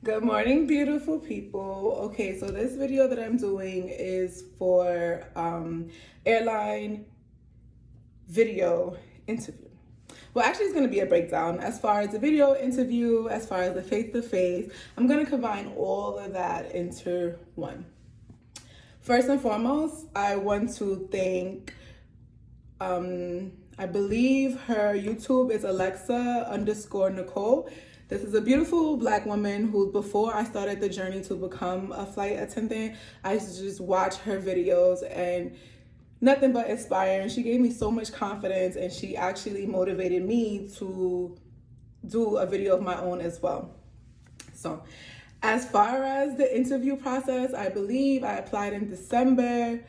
Good morning, beautiful people. Okay, so this video that I'm doing is for airline video interview. Well, actually, it's going to be a breakdown as far as the video interview, as far as the face-to-face. I'm going to combine all of that into one. First and foremost, I want to thank, I believe her YouTube is Alexa_Nicole. This is a beautiful Black woman who, before I started the journey to become a flight attendant, I used to just watch her videos and nothing but inspiring. She gave me so much confidence, and she actually motivated me to do a video of my own as well. So, as far as the interview process, I believe I applied in December.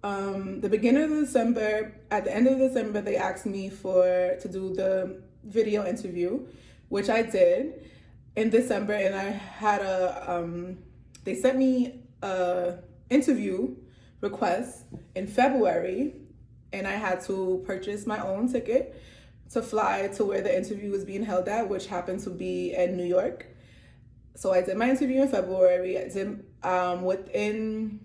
The beginning of December, at the end of December, they asked me to do the video interview, which I did in December, and I had they sent me a interview request in February, and I had to purchase my own ticket to fly to where the interview was being held at, which happened to be in New York. So I did my interview in February. I did within,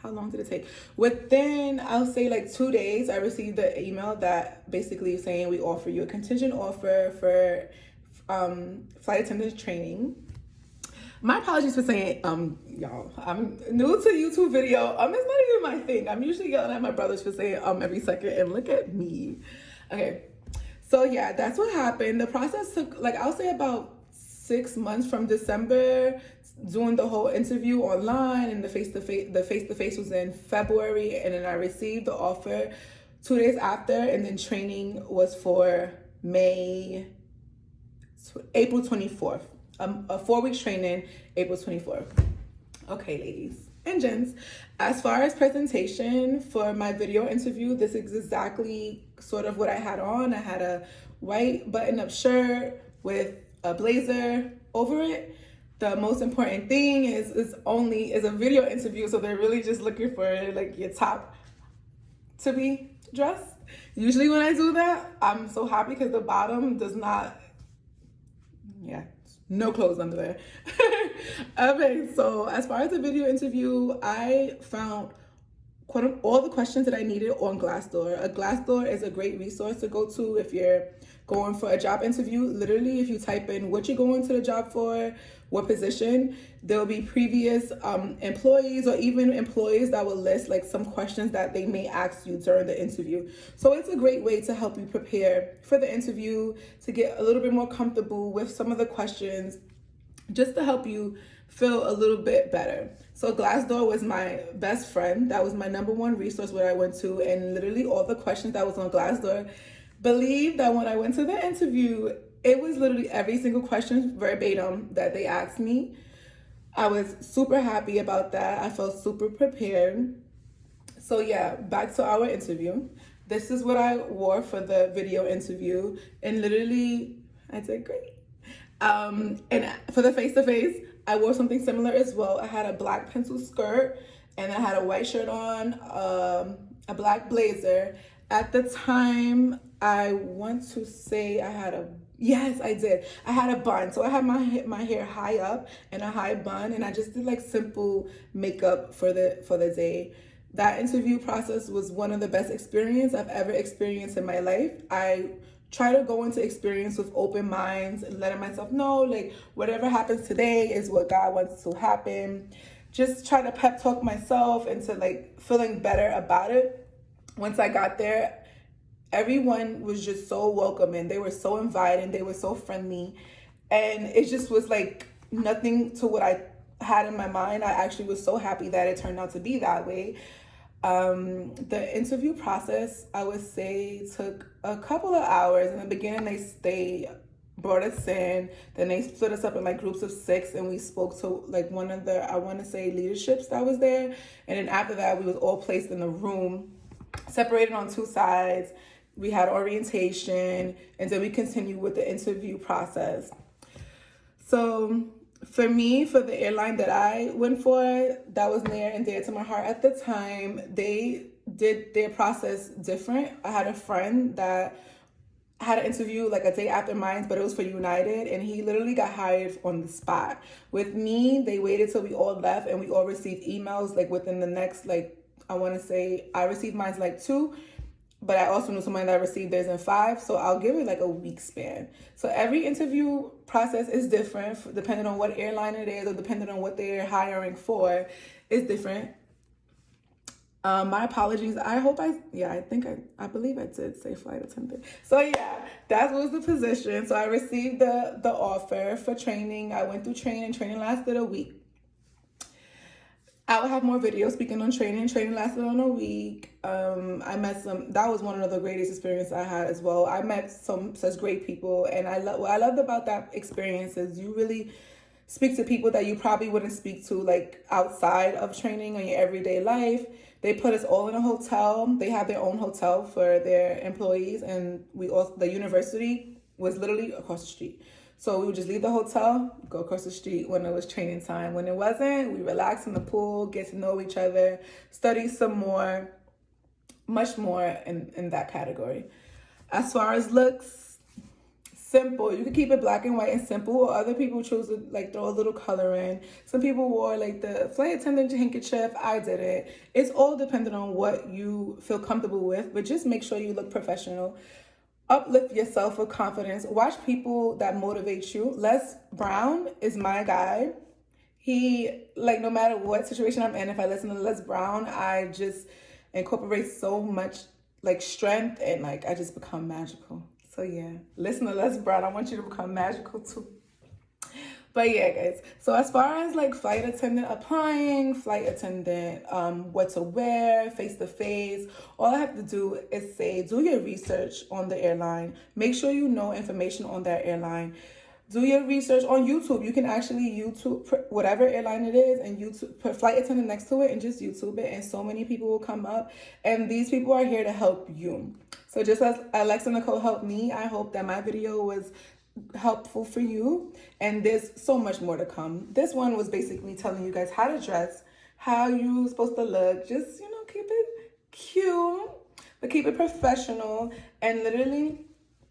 how long did it take? Within, I'll say like 2 days, I received the email that basically saying we offer you a contingent offer for flight attendant training. My apologies for saying, y'all, I'm new to YouTube video. It's not even my thing. I'm usually yelling at my brothers for saying every second, and look at me. Okay, so yeah, that's what happened. The process took, like, I'll say about 6 months from December, doing the whole interview online, and the face-to-face was in February, and then I received the offer 2 days after, and then training was for April 24th. A 4-week training, April 24th. Okay, ladies and gents, as far as presentation for my video interview, this is exactly sort of what I had on. I had a white button-up shirt with a blazer over it. The most important thing is a video interview, so they're really just looking for like your top to be dressed. Usually when I do that, I'm so happy because the bottom does not, no clothes under there. Okay, so as far as the video interview, I found all the questions that I needed on Glassdoor. A Glassdoor is a great resource to go to if you're going for a job interview. Literally, if you type in what you're going to the job for, what position, there'll be previous employees or even employees that will list like some questions that they may ask you during the interview. So it's a great way to help you prepare for the interview, to get a little bit more comfortable with some of the questions, just to help you feel a little bit better. So Glassdoor was my best friend. That was my number one resource where I went to, and literally all the questions that was on Glassdoor, believe that when I went to the interview, it was literally every single question verbatim that they asked me. I was super happy about that. I felt super prepared. So yeah, back to our interview. This is what I wore for the video interview, and literally I did great. And for the face-to-face, I wore something similar as well. I had a black pencil skirt, and I had a white shirt on, a black blazer. At the time, I want to say yes, I did. I had a bun. So I had my hair high up and a high bun, and I just did like simple makeup for the day. That interview process was one of the best experiences I've ever experienced in my life. I try to go into experience with open minds and letting myself know, like, whatever happens today is what God wants to happen. Just try to pep talk myself into like feeling better about it. Once I got there, everyone was just so welcoming. They were so inviting. They were so friendly. And it just was like nothing to what I had in my mind. I actually was so happy that it turned out to be that way. The interview process, I would say, took a couple of hours. In the beginning, they brought us in, then they split us up in like groups of 6, and we spoke to like one of the, I want to say, leaderships that was there. And then after that, we was all placed in a room, separated on 2 sides. We had orientation, and then we continued with the interview process. So for me, for the airline that I went for, that was near and dear to my heart at the time. They did their process different. I had a friend that had an interview like a day after mine, but it was for United, and he literally got hired on the spot. With me, they waited till we all left, and we all received emails like within the next, like, I want to say I received mine like 2, but I also knew somebody that received theirs in 5, so I'll give it like a week span. So every interview process is different depending on what airline it is, or depending on what they're hiring for, is different. My apologies. I believe I did say flight attendant. So yeah, that was the position. So I received the offer for training. I went through training. Training lasted a week. I will have more videos speaking on training. Training lasted on a week. I met that was one of the greatest experiences I had as well. I met such great people, and what I loved about that experience is you really speak to people that you probably wouldn't speak to like outside of training on your everyday life. They put us all in a hotel. They have their own hotel for their employees, and the university was literally across the street. So we would just leave the hotel, go across the street when it was training time. When it wasn't, we relax in the pool, get to know each other, study some more, much more in that category. As far as looks, simple. You could keep it black and white and simple, or other people choose to like throw a little color in. Some people wore like the flight attendant handkerchief. I did it. It's all dependent on what you feel comfortable with, but just make sure you look professional. Uplift yourself with confidence. Watch people that motivate you. Les Brown is my guy. He, like, no matter what situation I'm in, if I listen to Les Brown, I just incorporate so much like strength, and like I just become magical. So yeah, listen to Les Brown. I want you to become magical too. But yeah, guys. So as far as like flight attendant applying, flight attendant, what to wear, face to face, all I have to do is say, do your research on the airline. Make sure you know information on that airline. Do your research on YouTube. You can actually YouTube whatever airline it is and YouTube, put flight attendant next to it and just YouTube it, and so many people will come up. And these people are here to help you. So just as Alexa Nicole helped me, I hope that my video was helpful for you. And there's so much more to come. This one was basically telling you guys how to dress, how you're supposed to look. Just, keep it cute, but keep it professional, and literally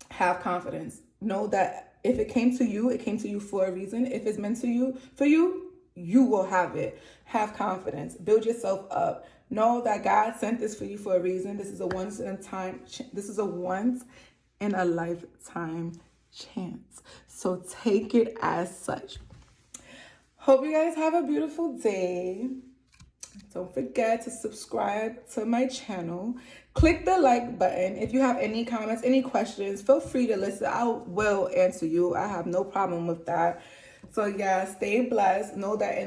have confidence. Know that if it came to you, it came to you for a reason. If it's meant for you, you will have it. Have confidence. Build yourself up. Know that God sent this for you for a reason. This is a once in a lifetime chance. So take it as such. Hope you guys have a beautiful day. Don't forget to subscribe to my channel. Click the like button. If you have any comments, any questions, feel free to listen. I will answer you. I have no problem with that. So yeah, stay blessed. Know that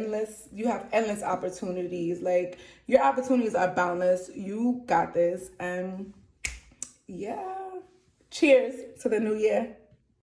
you have endless opportunities. Like, your opportunities are boundless. You got this. And yeah, cheers to the new year.